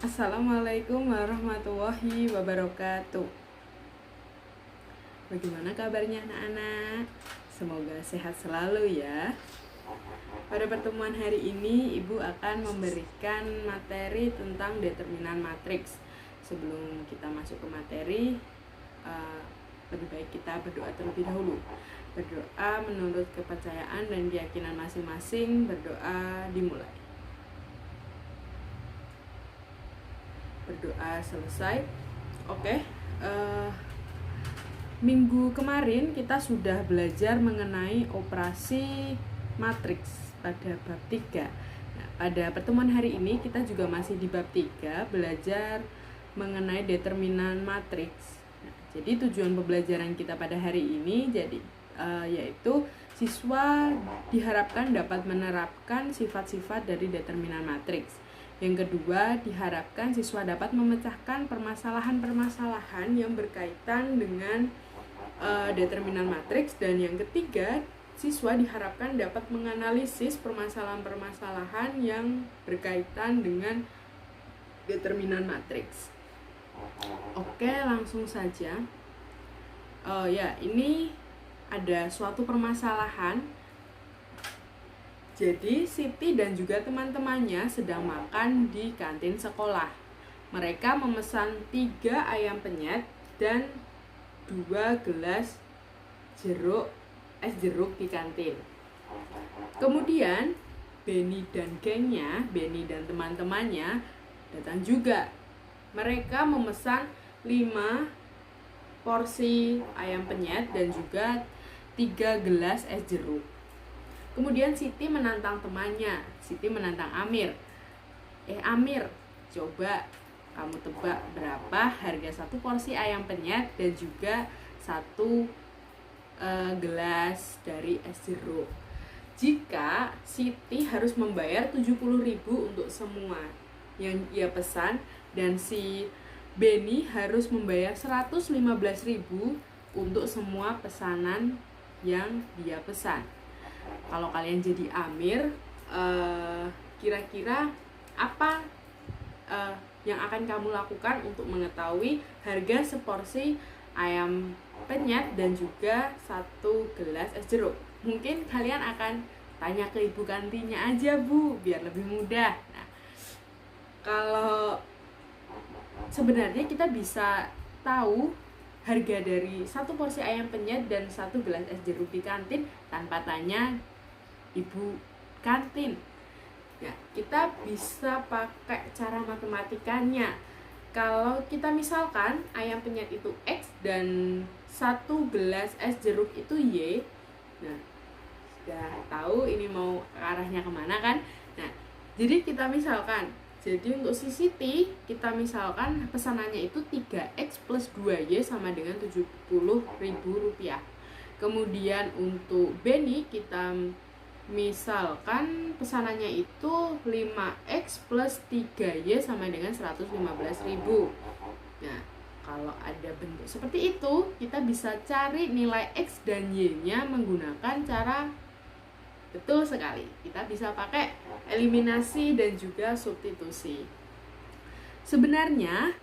Assalamualaikum warahmatullahi wabarakatuh. Bagaimana kabarnya anak-anak? Semoga sehat selalu ya. Pada pertemuan hari ini Ibu akan memberikan materi tentang determinan matriks. Sebelum kita masuk ke materi, lebih baik kita berdoa terlebih dahulu. Berdoa menurut kepercayaan dan keyakinan masing-masing. Berdoa dimulai. Berdoa selesai. Oke. Minggu kemarin kita sudah belajar mengenai operasi matriks pada bab 3. Nah, pada pertemuan hari ini kita juga masih di bab 3, belajar mengenai determinan matriks. Nah, jadi tujuan pembelajaran kita pada hari ini yaitu siswa diharapkan dapat menerapkan sifat-sifat dari determinan matriks. Yang kedua, diharapkan siswa dapat memecahkan permasalahan-permasalahan yang berkaitan dengan determinan matriks. Dan yang ketiga, siswa diharapkan dapat menganalisis permasalahan-permasalahan yang berkaitan dengan determinan matriks. Oke, langsung saja. Ini ada suatu permasalahan. Jadi Siti dan juga teman-temannya sedang makan di kantin sekolah. Mereka memesan 3 ayam penyet dan 2 gelas es jeruk di kantin. Kemudian Benny dan teman-temannya datang juga. Mereka memesan 5 porsi ayam penyet dan juga 3 gelas es jeruk. Kemudian Siti menantang temannya. Siti menantang Amir. Amir, coba kamu tebak berapa harga 1 porsi ayam penyet dan juga 1 gelas dari es jeruk. Jika Siti harus membayar 70.000 untuk semua yang ia pesan, dan si Benny harus membayar 115.000 untuk semua pesanan yang dia pesan. Kalau kalian jadi Amir, kira-kira apa yang akan kamu lakukan untuk mengetahui harga seporsi ayam penyet dan juga 1 gelas es jeruk? Mungkin kalian akan tanya ke ibu kantinnya aja, Bu, biar lebih mudah. Nah, kalau sebenarnya kita bisa tahu harga dari 1 porsi ayam penyet dan 1 gelas es jeruk di kantin tanpa tanya ibu kantin. Ya, kita bisa pakai cara matematikanya. Kalau kita misalkan ayam penyet itu X dan 1 gelas es jeruk itu Y. Nah, sudah tahu ini mau arahnya kemana kan? Nah, jadi kita misalkan, jadi untuk si Siti, kita misalkan pesanannya itu 3X plus 2Y sama dengan 70.000 rupiah. Kemudian untuk Benny, kita misalkan pesanannya itu 5X plus 3Y sama dengan 115.000. Nah, kalau ada bentuk seperti itu, kita bisa cari nilai X dan Y-nya menggunakan cara betul sekali. Kita bisa pakai eliminasi dan juga substitusi. Sebenarnya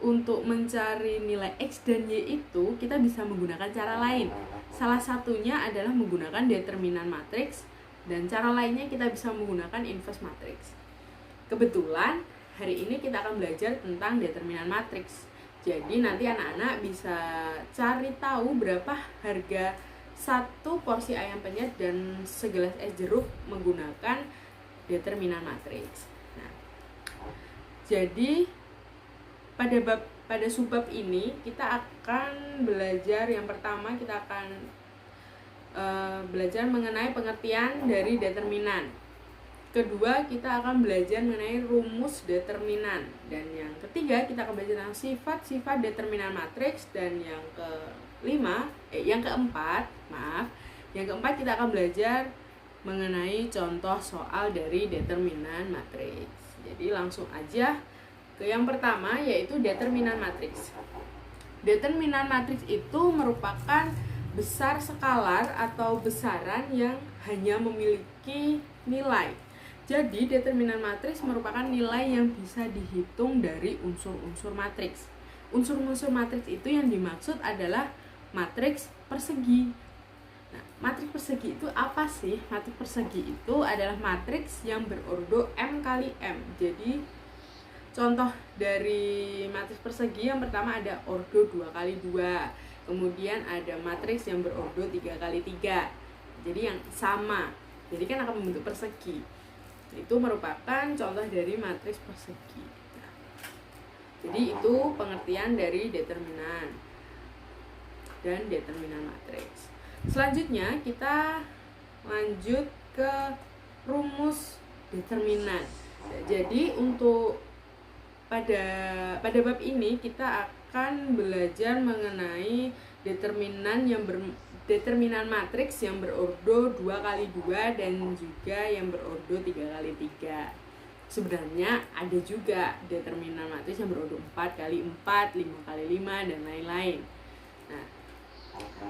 untuk mencari nilai X dan Y itu kita bisa menggunakan cara lain. Salah satunya adalah menggunakan determinan matriks, dan cara lainnya kita bisa menggunakan inverse matriks. Kebetulan hari ini kita akan belajar tentang determinan matriks. Jadi nanti anak-anak bisa cari tahu berapa harga 1 porsi ayam penyet dan segelas es jeruk menggunakan determinan matriks. Nah, jadi pada subbab ini kita akan belajar, yang pertama kita akan belajar mengenai pengertian dari determinan. Kedua, kita akan belajar mengenai rumus determinan. Dan yang ketiga, kita akan belajar tentang sifat-sifat determinan matriks. Dan yang keempat kita akan belajar mengenai contoh soal dari determinan matriks. Jadi langsung aja ke yang pertama, yaitu determinan matriks. Determinan matriks itu merupakan besar skalar atau besaran yang hanya memiliki nilai. Jadi determinan matriks merupakan nilai yang bisa dihitung dari unsur-unsur matriks. Unsur-unsur matriks itu yang dimaksud adalah matriks persegi. Nah, matriks persegi itu apa sih? Matriks persegi itu adalah matriks yang berordo M kali M. Jadi contoh dari matriks persegi yang pertama ada ordo 2 kali 2. Kemudian ada matriks yang berordo 3 kali 3. Jadi yang sama. Jadi kan akan membentuk persegi. Itu merupakan contoh dari matriks persegi. Nah, jadi itu pengertian dari determinan dan determinan matriks. Selanjutnya kita lanjut ke rumus determinan. Jadi untuk pada bab ini kita akan belajar mengenai determinan matriks yang berordo 2 kali 2 dan juga yang berordo 3 kali 3. Sebenarnya ada juga determinan matriks yang berordo 4 kali 4, 5 kali 5 dan lain-lain. Nah,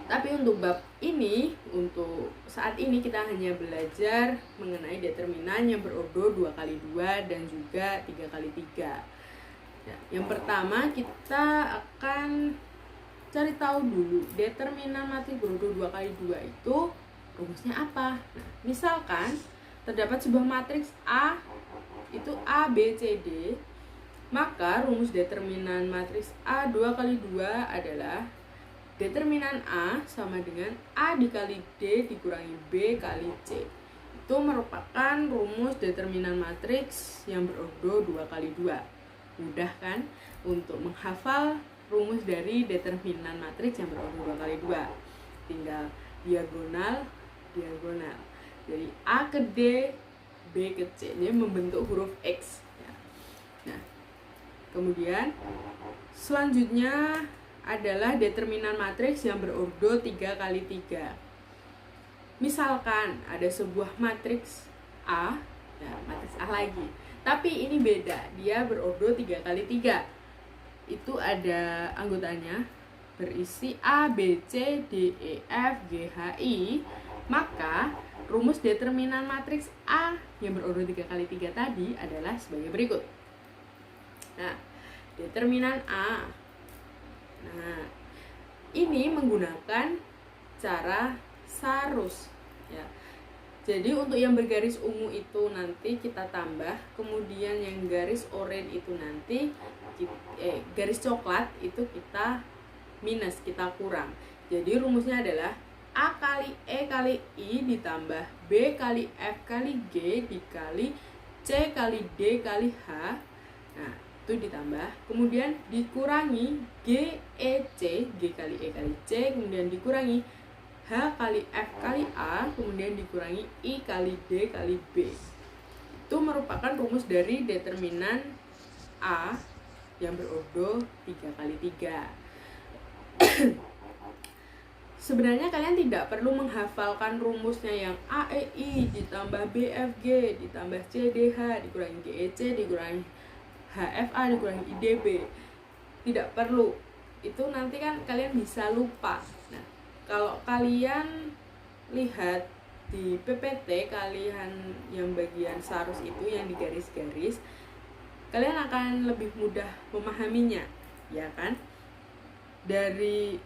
tapi untuk bab ini, untuk saat ini kita hanya belajar mengenai determinan yang berordo 2 kali 2 dan juga 3 kali 3. Ya, yang pertama kita akan cari tahu dulu determinan matriks berordo 2 kali 2 itu rumusnya apa. Nah, misalkan terdapat sebuah matriks A, itu A, B, C, D, maka rumus determinan matriks A 2 kali 2 adalah determinan A sama dengan A dikali D dikurangi B kali C. Itu merupakan rumus determinan matriks yang berordo 2 kali 2. Mudah kan untuk menghafal rumus dari determinan matriks yang berordo 2 kali 2. Tinggal diagonal. Jadi A ke D, B ke C. Jadi membentuk huruf X. Nah, kemudian selanjutnya adalah determinan matriks yang berordo 3 kali 3. Misalkan ada sebuah matriks A, ya, matriks A lagi. Tapi ini beda, dia berordo 3 kali 3. Itu ada anggotanya berisi A, B, C, D, E, F, G, H, I. Maka rumus determinan matriks A yang berordo 3 kali 3 tadi adalah sebagai berikut. Nah, determinan A. Nah, ini menggunakan cara sarus, ya. Jadi untuk yang bergaris ungu itu nanti kita tambah, kemudian yang garis oranye itu nanti garis coklat itu kita minus, kita kurang. Jadi rumusnya adalah A kali E kali I ditambah B kali F kali G dikali C kali D kali H. Nah, itu ditambah, kemudian dikurangi G E C, G kali E kali C, kemudian dikurangi H kali F kali A, kemudian dikurangi I kali D kali B. Itu merupakan rumus dari determinan A yang berordo 3 kali 3. Sebenarnya kalian tidak perlu menghafalkan rumusnya yang A, E, I ditambah B, F, G ditambah C, D, H dikurangi G, E, C dikurangi H, F, A dikurangi I, D, B. Tidak perlu. Itu nanti kan kalian bisa lupa. Nah, kalau kalian lihat di PPT kalian yang bagian sarus itu yang digaris-garis, kalian akan lebih mudah memahaminya, ya kan? Dari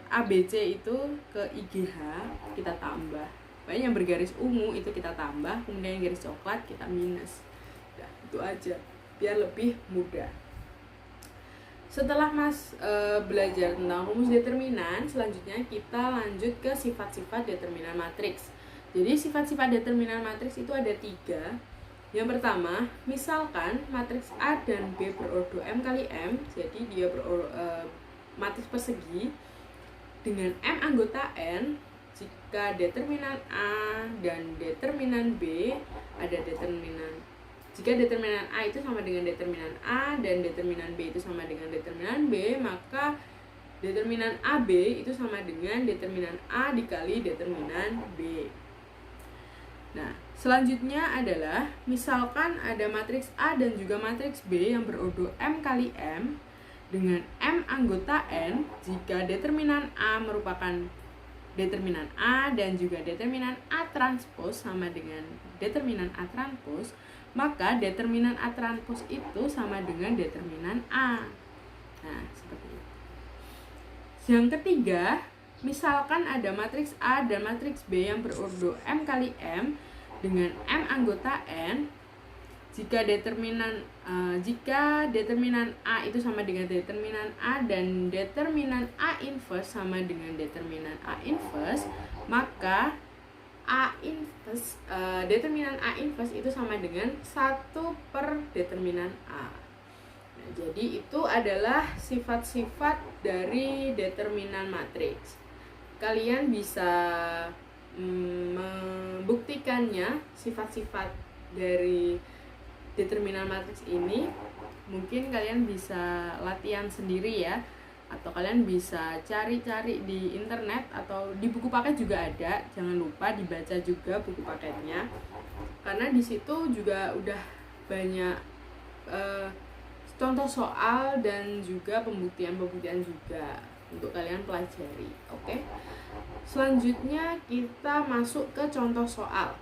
ABC itu ke IGH kita tambah. Pokoknya yang bergaris ungu itu kita tambah, kemudian yang garis coklat kita minus. Nah, itu aja biar lebih mudah. Setelah belajar tentang rumus determinan, selanjutnya kita lanjut ke sifat-sifat determinan matriks. Jadi sifat-sifat determinan matriks itu ada 3. Yang pertama, misalkan matriks A dan B berordo M kali M, jadi dia matriks persegi dengan M anggota N. Jika determinan A dan determinan B ada jika determinan A itu sama dengan determinan A dan determinan B itu sama dengan determinan B, maka determinan AB itu sama dengan determinan A dikali determinan B. Nah, selanjutnya adalah misalkan ada matriks A dan juga matriks B yang berordo M kali M dengan M anggota N, jika determinan A merupakan determinan A dan juga determinan A transpose sama dengan determinan A transpose, maka determinan A transpose itu sama dengan determinan A. Nah, seperti itu. Yang ketiga, misalkan ada matriks A dan matriks B yang berordo M kali M dengan M anggota N. Jika determinan A itu sama dengan determinan A dan determinan A inverse sama dengan determinan A inverse, maka determinan A inverse itu sama dengan 1 per determinan A. Nah, jadi itu adalah sifat-sifat dari determinan matriks. Kalian bisa membuktikannya, sifat-sifat dari determinan matriks ini. Mungkin kalian bisa latihan sendiri ya, atau kalian bisa cari-cari di internet atau di buku paket juga ada. Jangan lupa dibaca juga buku paketnya, karena di situ juga udah banyak contoh soal dan juga pembuktian juga untuk kalian pelajari. Oke. Selanjutnya kita masuk ke contoh soal.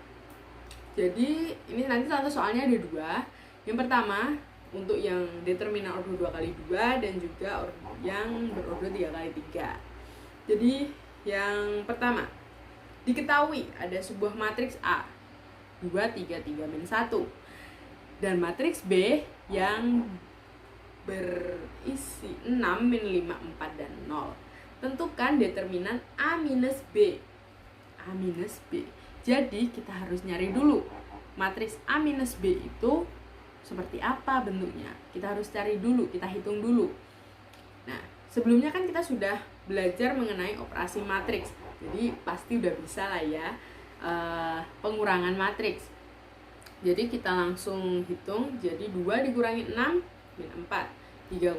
Jadi ini nanti contoh soalnya ada 2. Yang pertama untuk yang determinan ordo 2 kali 2 dan juga yang berordo 3 kali 3. Jadi yang pertama, diketahui ada sebuah matriks A 2, 3, 3, min 1 dan matriks B yang berisi 6, min 5, 4, dan 0. Tentukan determinan A minus B. A minus B. Jadi kita harus nyari dulu matriks A minus B itu seperti apa bentuknya. Kita harus cari dulu, kita hitung dulu. Nah, sebelumnya kan kita sudah belajar mengenai operasi matriks. Jadi pasti udah bisa lah ya pengurangan matriks. Jadi kita langsung hitung. Jadi 2 dikurangi 6, min 4. 3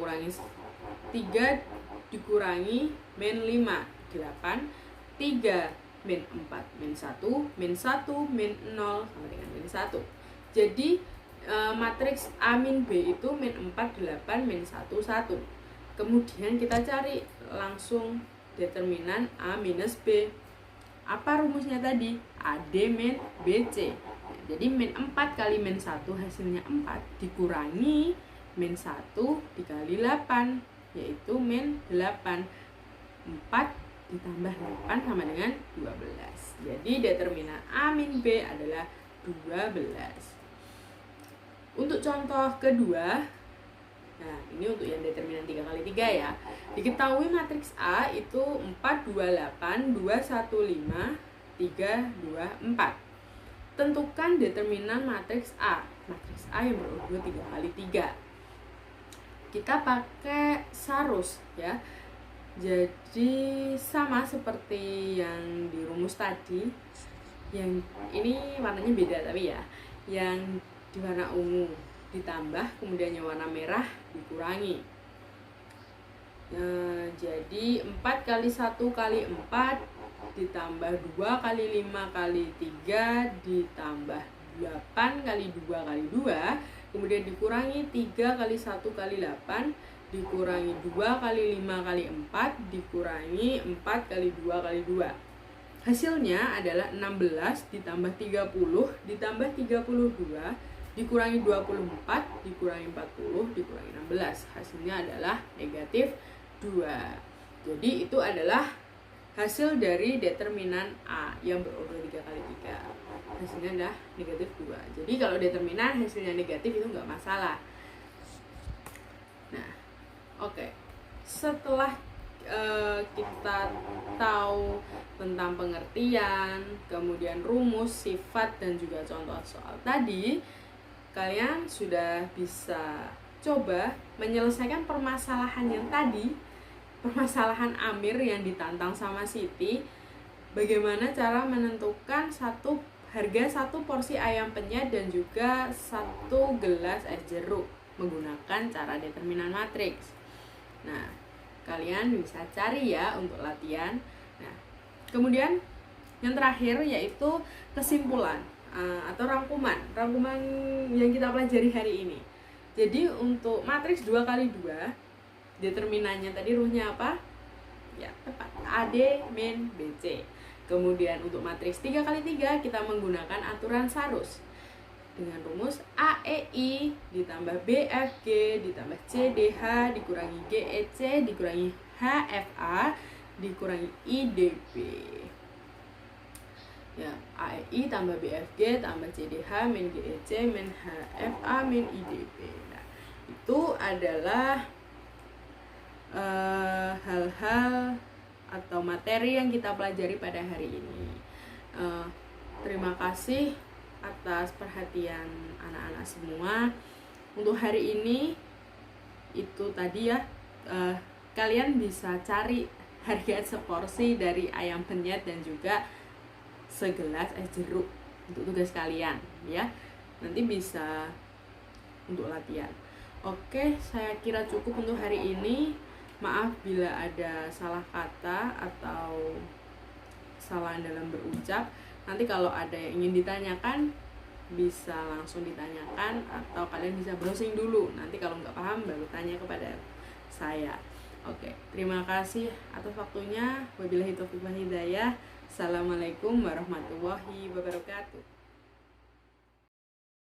dikurangi min 5, 8. 3 min 4, min 1, min 1, min 0 sama dengan min 1. Jadi matriks A min B itu min 4, 8, min 1, 1. Kemudian kita cari langsung determinan A minus B. Apa rumusnya tadi? AD min BC. Jadi min 4 kali min 1 hasilnya 4 dikurangi min 1 dikali 8, yaitu min 8. 4 ditambah 8 sama dengan 12. Jadi determinan A min B adalah 12. Untuk contoh kedua, nah ini untuk yang determinan 3 kali 3 ya. Diketahui matriks A itu 4, 2, 8, 2, 1, 5, 3, 2, 4. Tentukan determinan matriks A. Matriks A yang berordo 3 kali 3. Kita pakai sarus ya. Jadi sama seperti yang di rumus tadi. Yang ini warnanya beda tapi ya. Yang di warna ungu ditambah, kemudian yang warna merah dikurangi. Jadi 4 kali 1 kali 4 ditambah 2 kali 5 kali 3 ditambah 8 kali 2 kali 2, kemudian dikurangi 3 kali 1 kali 8 dikurangi 2 kali 5 kali 4 dikurangi 4 kali 2 kali 2. Hasilnya adalah 16 ditambah 30 ditambah 32 dikurangi 24 dikurangi 40 dikurangi 16. Hasilnya adalah negatif 2. Jadi itu adalah hasil dari determinan A yang berordo 3 kali 3. Hasilnya adalah negatif 2. Jadi kalau determinan hasilnya negatif itu nggak masalah. Nah, oke. Setelah kita tahu tentang pengertian, kemudian rumus, sifat, dan juga contoh soal tadi, kalian sudah bisa coba menyelesaikan permasalahan yang tadi, permasalahan Amir yang ditantang sama Siti. Bagaimana cara menentukan harga satu porsi ayam penyet dan juga 1 gelas es jeruk menggunakan cara determinan matriks. Nah, kalian bisa cari ya untuk latihan. Nah, kemudian yang terakhir yaitu kesimpulan atau rangkuman yang kita pelajari hari ini. Jadi untuk matriks 2 kali 2, determinannya tadi rumusnya apa? Ya, tepat. AD min BC. Kemudian untuk matriks 3x3 kita menggunakan aturan Sarus dengan rumus AEI ditambah BFG ditambah CDH dikurangi GEC dikurangi HFA dikurangi IDP. Ya, AEI tambah BFG tambah CDH min GEC min HFA min IDP. Nah, itu adalah hal-hal atau materi yang kita pelajari pada hari ini. Terima kasih atas perhatian anak-anak semua. Untuk hari ini itu tadi ya, kalian bisa cari harga seporsi dari ayam penyet dan juga segelas es jeruk untuk tugas kalian ya. Nanti bisa untuk latihan. Oke, saya kira cukup untuk hari ini. Maaf bila ada salah kata atau salah dalam berucap. Nanti kalau ada yang ingin ditanyakan bisa langsung ditanyakan atau kalian bisa browsing dulu. Nanti kalau nggak paham baru tanya kepada saya. Oke, terima kasih atas waktunya. Wabillahi taufiq wal hidayah. Assalamualaikum warahmatullahi wabarakatuh.